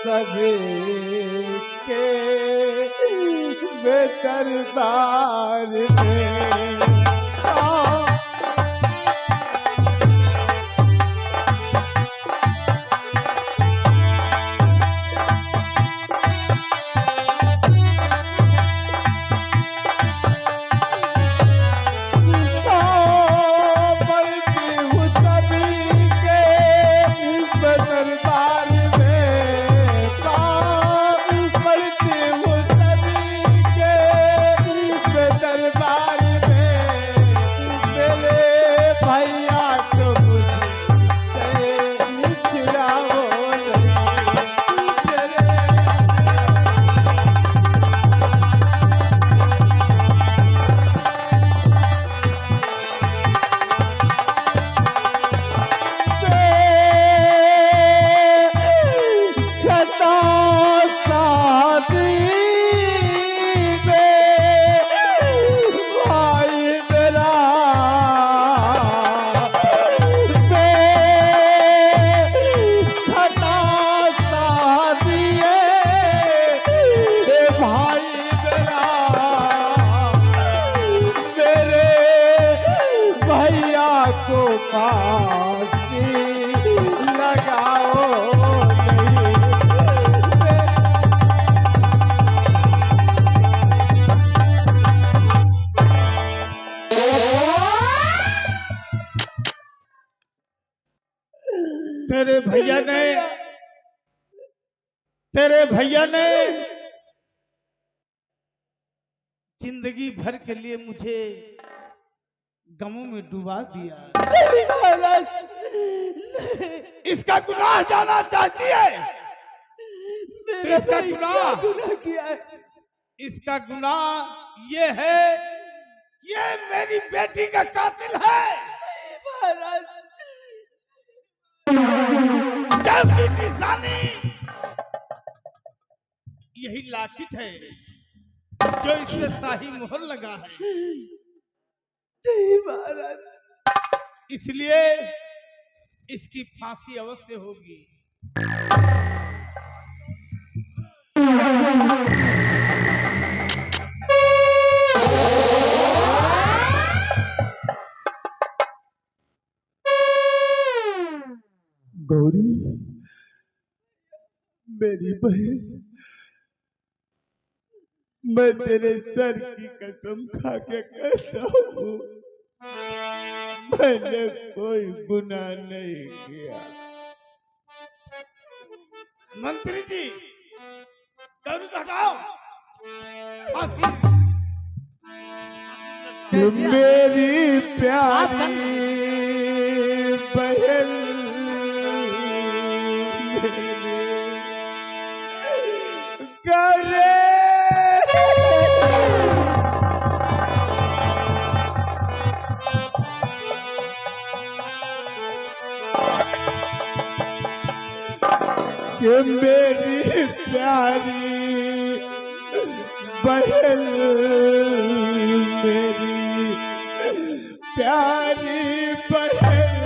सभी के दरबार में। तेरे भैया ने जिंदगी भर के लिए मुझे गमों में डुबा दिया। इसका गुनाह जाना चाहती है? इसका गुनाह किया है? इसका गुनाह ये है कि ये मेरी बेटी का कातिल है। जबकि निशानी यही लाकिट है जो इसमें शाही मोहर लगा है। महाराज, इसलिए इसकी फांसी अवश्य होगी। गौरी, मेरी बहन, मैं तेरे सर की कसम खा के कहता हूँ, मैंने कोई गुनाह नहीं किया। मंत्री जी, गौरी को हटाओ। मेरी प्यारी बहन, करे कि मेरी प्यारी बहन, मेरी प्यारी बहन,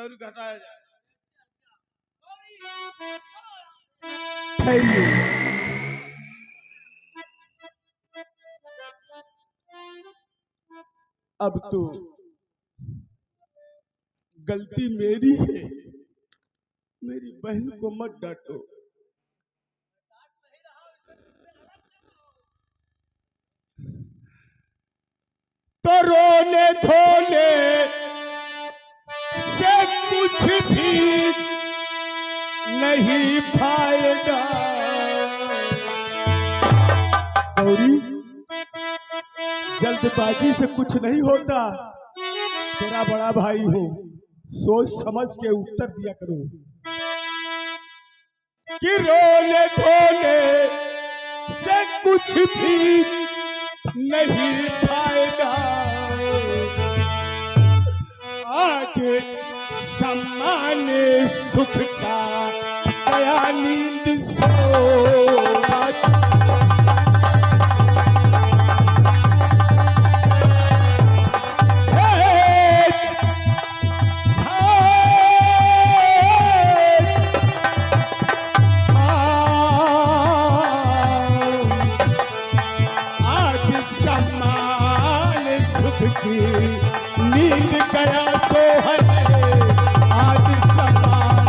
गौरी को हटाया जाए। Thank you. अब तो गलती मेरी है, मेरी बहन को मत डांटो। तो रोने धोने से कुछ भी नहीं फायदा। गौरी, जल्दबाजी से कुछ नहीं होता। तेरा बड़ा भाई हूँ, सोच समझ के उत्तर दिया करो कि रोने धोने से कुछ भी नहीं फायदा। आज सम्मान सुख का गया नींद सो। नींद गया तो है आज सम्मान।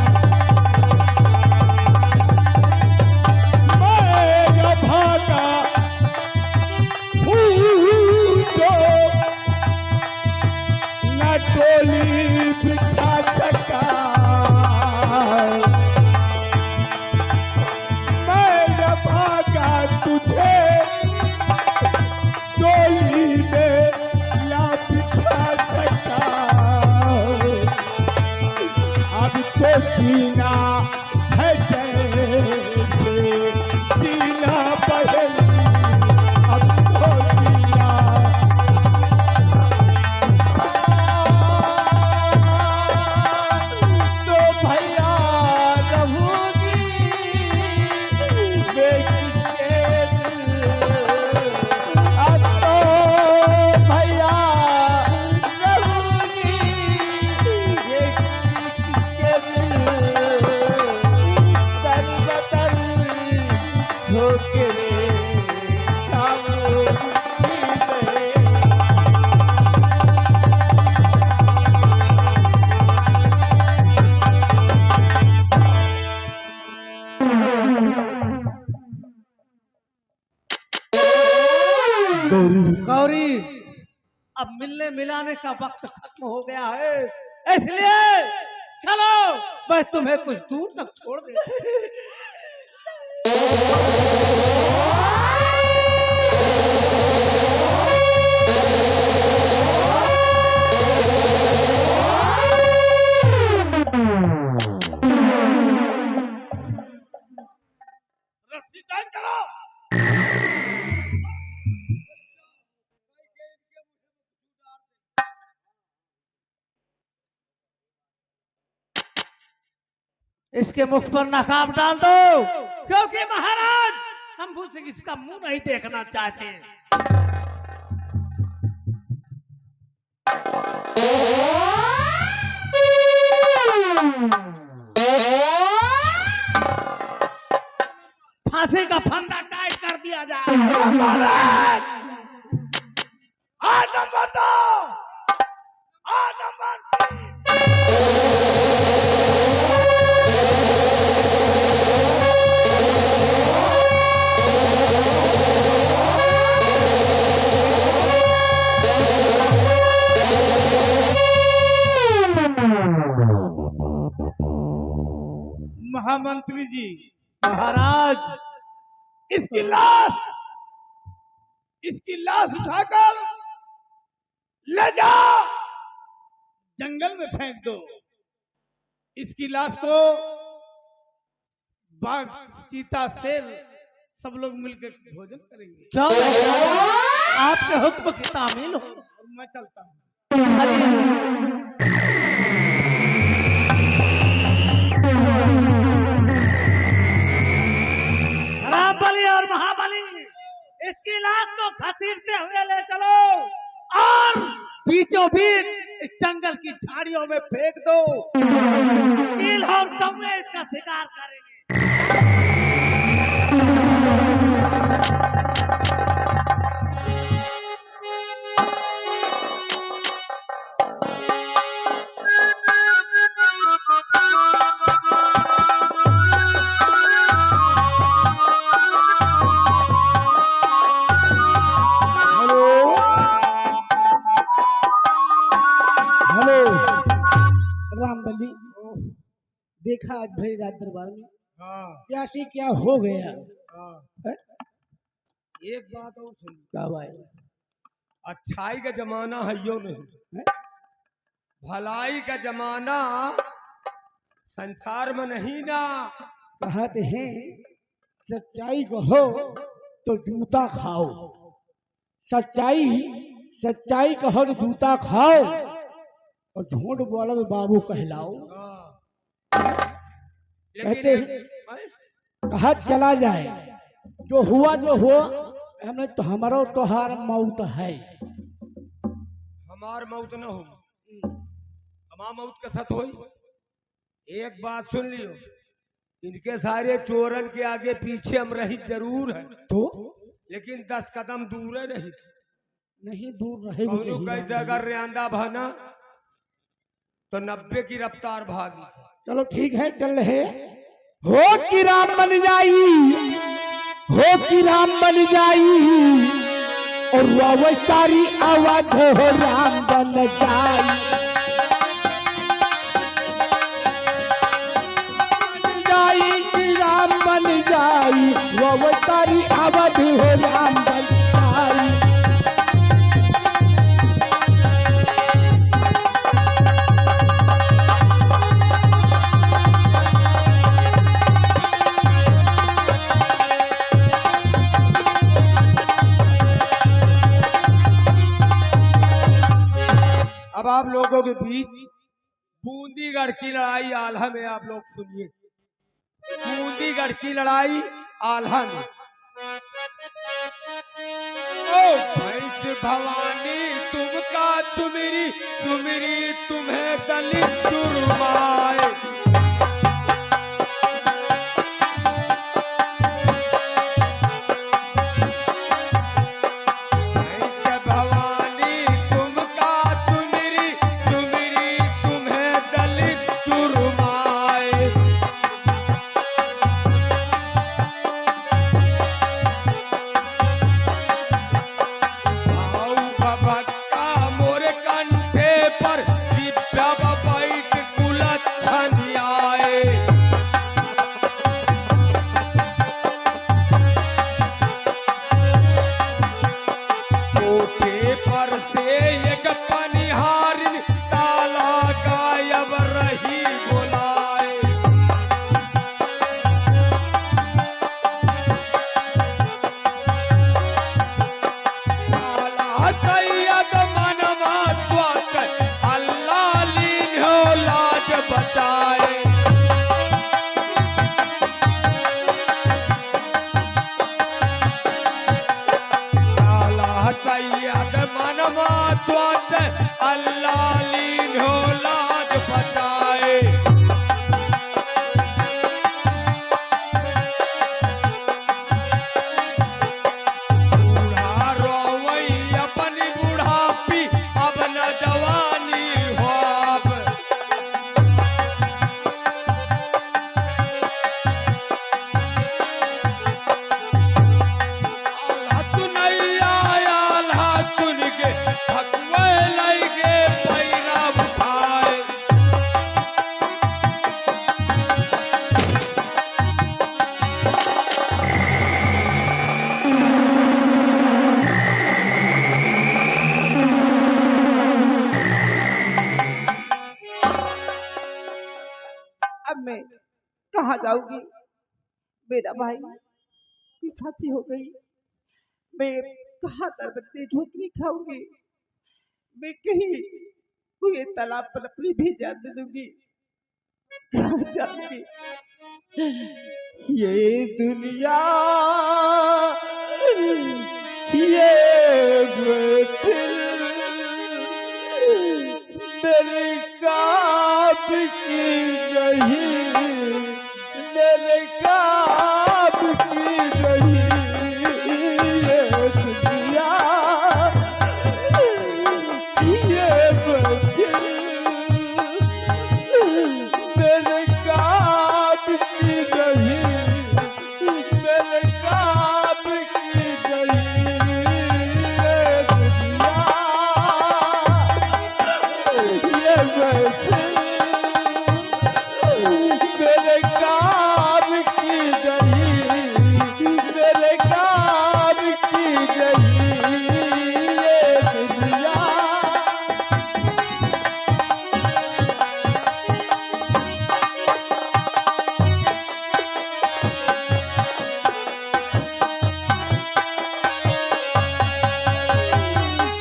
मैं भागा हूँ जो न डोली बिठा सका। मैं भागा तुझे डोली में ला बिठा सका। अब तो जीना है जैसे जीना बहन। अब तो जीना तो भैया रहूंगी बेकिसके दिल। अब तो भैया रहूंगी बेकिसके दिल। दर बदर ठोकरे खाऊंगी मैं। गौरी, अब मिलने मिलाने का वक्त खत्म हो गया है, इसलिए चलो मैं तुम्हें कुछ दूर तक छोड़ दे। रस्सी टाइट करो। इसके मुख पर नकाब डाल दो, क्योंकि महाराज शंभू सिंह इसका मुंह नहीं देखना चाहते। फांसी का फंदा टाइट कर दिया जाए। महाराज, नंबर 2, नंबर 3। महामंत्री जी, महाराज, इसकी लाश उठाकर ले जाओ, जंगल में फेंक दो। इसकी लाश को बाघ, चीता, शेर सब लोग मिलकर भोजन करेंगे। क्यों? आपके हुक्म की तामील हो। मैं चलता हूँ। बलि और महाबली, इसकी लाश को घसीटते हुए ले चलो और बीचों बीच इस जंगल की झाड़ियों में फेंक दो। चील और कौवे इसका शिकार करेंगे। हेलो हेलो रामबली, देखा आज भरी रात दरबार में हाँ क्या से क्या हो गया? हाँ है? एक बात और सुन, क्या भाई? अच्छाई का जमाना है यो नहीं, है? भलाई का जमाना संसार में नहीं ना। कहते हैं सच्चाई कहो तो जूता खाओ, सच्चाई सच्चाई कहो तो जूता खाओ, और झूठ बोलो तो बाबू कहलाओ। कहते हैं कहा चला जाए, जो हुआ जो हो, हमने तो हमारा तोहार मौत है। हमार मौत न हो, हमार मौत का सत हो। एक बात सुन लियो, इनके सारे चोरन के आगे पीछे हम रही जरूर है, तो लेकिन 10 कदम दूर है नहीं। नहीं दूर रहे कौनो कैसे अगर रेंदा भाना तो 90 की रफ्तार भागी। चलो ठीक है, चल रहे हो कि राम बन जाई, हो कि राम बन जाई, और वो सारी आवाज हो राम बन जाई। जाई कि राम बन जाई, वो सारी आवाज हो राम बन जाई। अब आप लोगों के बीच बूंदीगढ़ की लड़ाई आल्हा में आप लोग सुनिए। बूंदीगढ़ की लड़ाई आल्हा में। ओ भैंस भवानी तुम का सुमिरी, सुमिरी तुम्हें दलित दुर्माए। अब मैं कहाँ जाऊंगी? मेरा भाई की फांसी हो गई, मैं कहाँ दरबत्ते ठोकरी खाऊंगी? मैं कहीं कोई तालाब पर अपनी भी जान दे दूंगी। कहाँ जाऊंगी? ये दुनिया ये महफिल मेरे काम की नहीं, मेरे काम की नहीं ये दुनिया, ये महफिल मेरे काम की नहीं, मेरे काम की नहीं ये दुनिया, ये महफिल मेरे काम की नहीं, मेरे काम की नहीं ये दुनिया।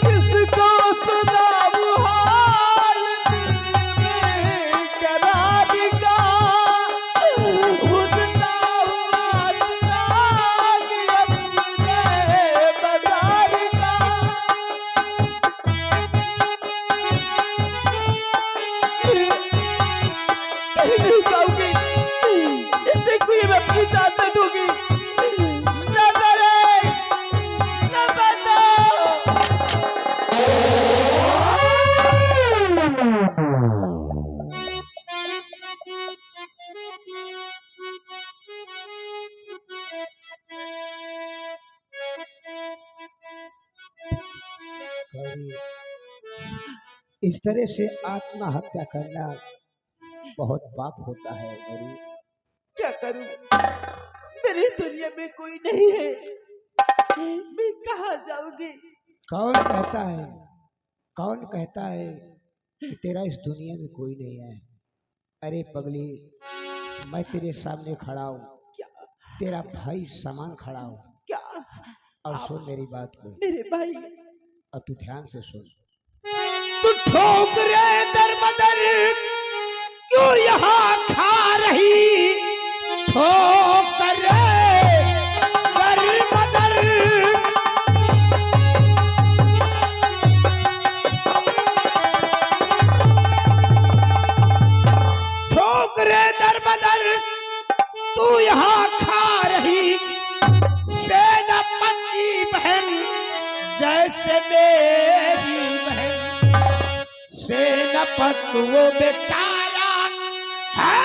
किसको सुनाऊं हाल दिल में करार का, उतना हुआ चिराग अपने बाजार का। कहीं नहीं जाऊंगी, इससे कोई मैं अपनी जान दे दूंगी। न मरे, न बंदो। इस तरह से आत्महत्या करना बहुत पाप होता है गौरी। क्या करूं? मेरी दुनिया में कोई नहीं है, मैं कहाँ जाऊंगी? कौन कहता है, कौन कहता है कि तेरा इस दुनिया में कोई नहीं है? अरे पगली, मैं तेरे सामने खड़ा हूँ, क्या तेरा भाई समान खड़ा हूँ। क्या और आप- सुन मेरी बात को, मेरे भाई, और तू ध्यान से सुन। तू ठोकरे दर बदर क्यों यहाँ खा रही, ठोकरे दर बदर ठोकरे दर बदर तू यहाँ खा रही, सेनापति की बहन जैसे मेरी बहन। सेनापति वो बेचारा है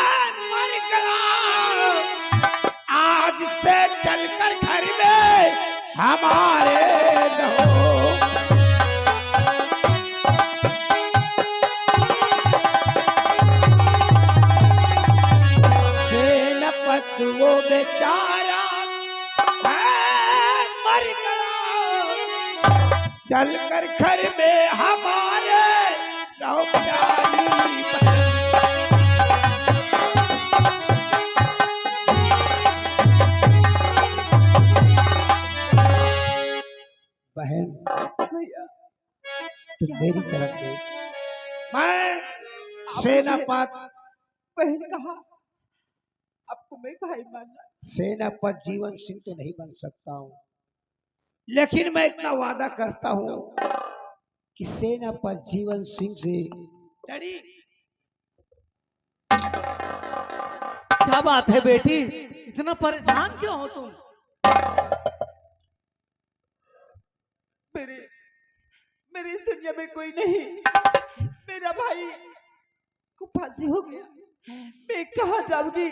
मर गया, आज से चलकर घर में हमारे रहो। सेनापति वो बेचारा है मर गया, चलकर घर में हमारे रहो प्यारी बहन। बहन भैया, तुम मेरी तरफ देख, मैं सेनापति, बहन कहा आपको मैं भाई मानना? सेनापति जीवन सिंह तो नहीं बन सकता हूँ, लेकिन मैं इतना वादा करता हूँ कि सेनापति जीवन सिंह से डरी। क्या बात है बेटी, इतना परेशान क्यों हो तुम? मेरे मेरी इस दुनिया में कोई नहीं, मेरा भाई को फांसी हो गया, मैं कहाँ जाऊंगी?